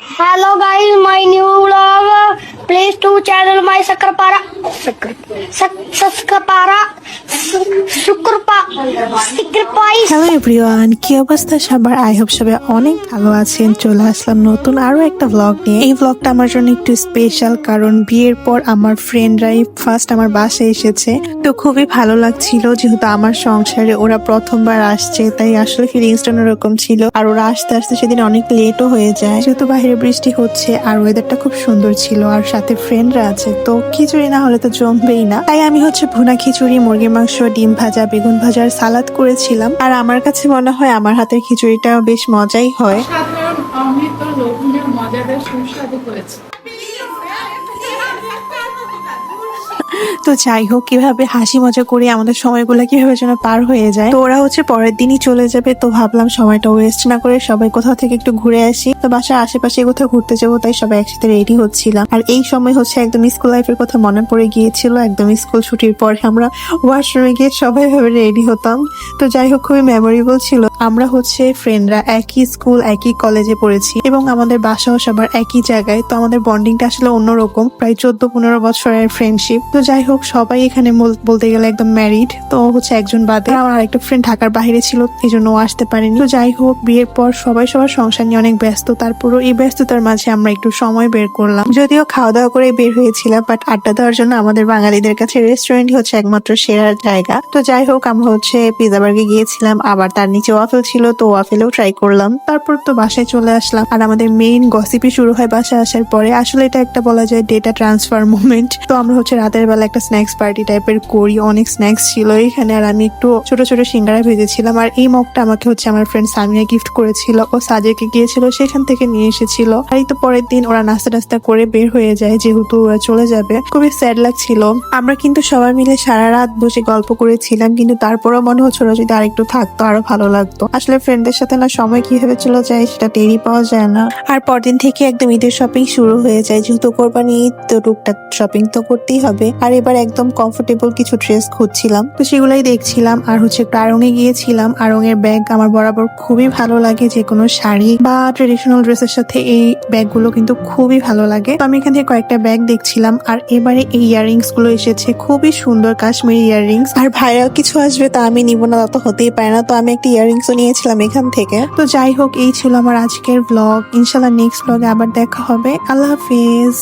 Hello guys, my new vlog. Please to channel my Sakrapara. Hello everyone, কি অবস্থা সবার? I hope সবাই অনেক ভালো আছেন। চলে আসলাম নতুন আরো একটা ব্লগ নিয়ে। এই ব্লগটা আমার জন্য একটু স্পেশাল, কারণ বিয়ের পর আমার ফ্রেন্ডরাই ফার্স্ট আমার বাসায় এসেছে। তো খুবই ভালো লাগছিল, যেহেতু আমার সংসারে ওরা প্রথমবার আসছে, তাই আসলে ফিলিংসটা অন্যরকম ছিল। আর ওরা আসতে আসতে সেদিন অনেক লেটও হয়ে যায়, যেহেতু বাইরে বৃষ্টি হচ্ছে আর ওয়েদারটা খুব সুন্দর ছিল, আর সাথে ফ্রেন্ডরা আছে, তো খিচুড়ি না হলে তো জমবেই না। তাই আমি ভুনা খিচুড়ি, মুরগির মাংস, ডিম ভাজা, বেগুন ভাজার সালাদ করেছিলাম। আর আমার কাছে মনে হয় আমার হাতের খিচুড়িটা বেশ মজাই হয়। সাধারণ অমৃত লোভনীয় মজাদার সুস্বাদু হয়েছে। তো যাই হোক, কিভাবে হাসি মজা করে আমাদের সময়গুলো কিভাবে যেন পার হয়ে যায়। তো ওরা পরের দিনই চলে যাবে, তো ভাবলাম সময়টা ওয়েস্ট না করে সবাই কোথাও থেকে একটু ঘুরে আসি। তো বাসার আশেপাশে কোথাও ঘুরতে যাবো, তাই সবাই একসাথে রেডি হচ্ছিলাম। আর এই সময় একদম স্কুল লাইফের কথা মনে পড়ে গিয়েছিল। একদম স্কুল ছুটির পরে আমরা ওয়াশরুমে গিয়ে সবাই ভাবে রেডি হতাম। তো যাই হোক, খুবই মেমোরেবল ছিল। আমরা ফ্রেন্ডরা একই স্কুল একই কলেজে পড়েছি এবং আমাদের বাসাও সবার একই জায়গায়। তো আমাদের বন্ডিংটা আসলে অন্যরকম, প্রায় 14-15 বছরের ফ্রেন্ডশিপ। তো যাই হোক, সবাই এখানে বলতে গেলে একদম ম্যারিড। তো একজন বাদে আমার আরেকটা ফ্রেন্ড ঢাকার বাইরে ছিল, এই জন্য ও আসতে পারেনি। তো যাই হোক, বিয়ের পর সবাই সবার সংসার নিয়ে অনেক ব্যস্ত। তারপরও এই ব্যস্ততার মাঝে আমরা একটু সময় বের করলাম, যদিও খাওয়া দাওয়া করে বের হয়েছিলাম, বাট আড্ডা দেওয়ার জন্য আমাদের বাঙালিদের কাছে রেস্টুরেন্টই একমাত্র সেরা জায়গা। তো যাই হোক, আমরা পিজা বার্গে গিয়েছিলাম, আবার তার নিচে ওয়াফেল ছিল, তো ওয়াফেলেও ট্রাই করলাম। তারপর তো বাসায় চলে আসলাম, আর আমাদের মেইন গসিপি শুরু হয় বাসায় আসার পরে। আসলে এটা একটা বলা যায় ডেটা ট্রান্সফার মোমেন্ট। তো আমরা রাতের বেলা একটা স্ন্যাক্স পার্টি টাইপের করি, অনেক স্ন্যাক্স ছিল এখানে। আর আমি একটু ছোট ছোট সিঙ্গারা ভেজেছিলাম, আর এই মগটা আমাকে আমার ফ্রেন্ড সামিয়া গিফট করেছিল। ও সাজেকে গিয়েছিল, সেখান থেকে নিয়ে এসেছিল। আর এই তো পরের দিন ওরা নাস্তা টাস্তা করে বের হয়ে যায়, যেহেতু ওরা চলে যাবে। খুবই স্যাড লাগছিল। আমরা কিন্তু সবাই মিলে সারা রাত বসে গল্প করেছিলাম, কিন্তু তারপরও মনে হচ্ছিল যদি আরেকটু থাকতো আরো ভালো লাগতো। আসলে ফ্রেন্ডদের সাথে না সময় কিভাবে চলে যায় সেটা টেরই পাওয়া যায় না। আর পরদিন থেকে একদম ঈদের শপিং শুরু হয়ে যায়, যেহেতু কোরবানি ঈদ, তো টুকটাক শপিং তো করতেই হবে। আর এবার একদম কমফোর্টেবল কিছু ড্রেস খুঁজছিলাম, তো সেগুলাই দেখছিলাম। আর একটু আড়ং এ গিয়েছিলাম। আড়ং-এর ব্যাগ আমার বরাবর খুবই ভালো লাগে, যে কোনো শাড়ি বা ট্রেডিশনাল ড্রেসের সাথে এই ব্যাগ গুলো কিন্তু খুবই ভালো লাগে। তো আমি এখান থেকে কয়েকটা ব্যাগ দেখছিলাম। আর এবারে এই ইয়াররিংস গুলো এসেছে, খুবই সুন্দর কাশ্মীরি ইয়াররিংস। আর ভাইরাল কিছু আসবে, তা আমি নিব না, তা তো হতেই পারে না। তো আমি একটা ইয়াররিংসও নিয়েছিলাম এখান থেকে। তো যাই হোক, এই ছিল আমার আজকের ব্লগ। ইনশাল্লাহ নেক্সট ব্লগে আবার দেখা হবে। আল্লাহ হাফিজ।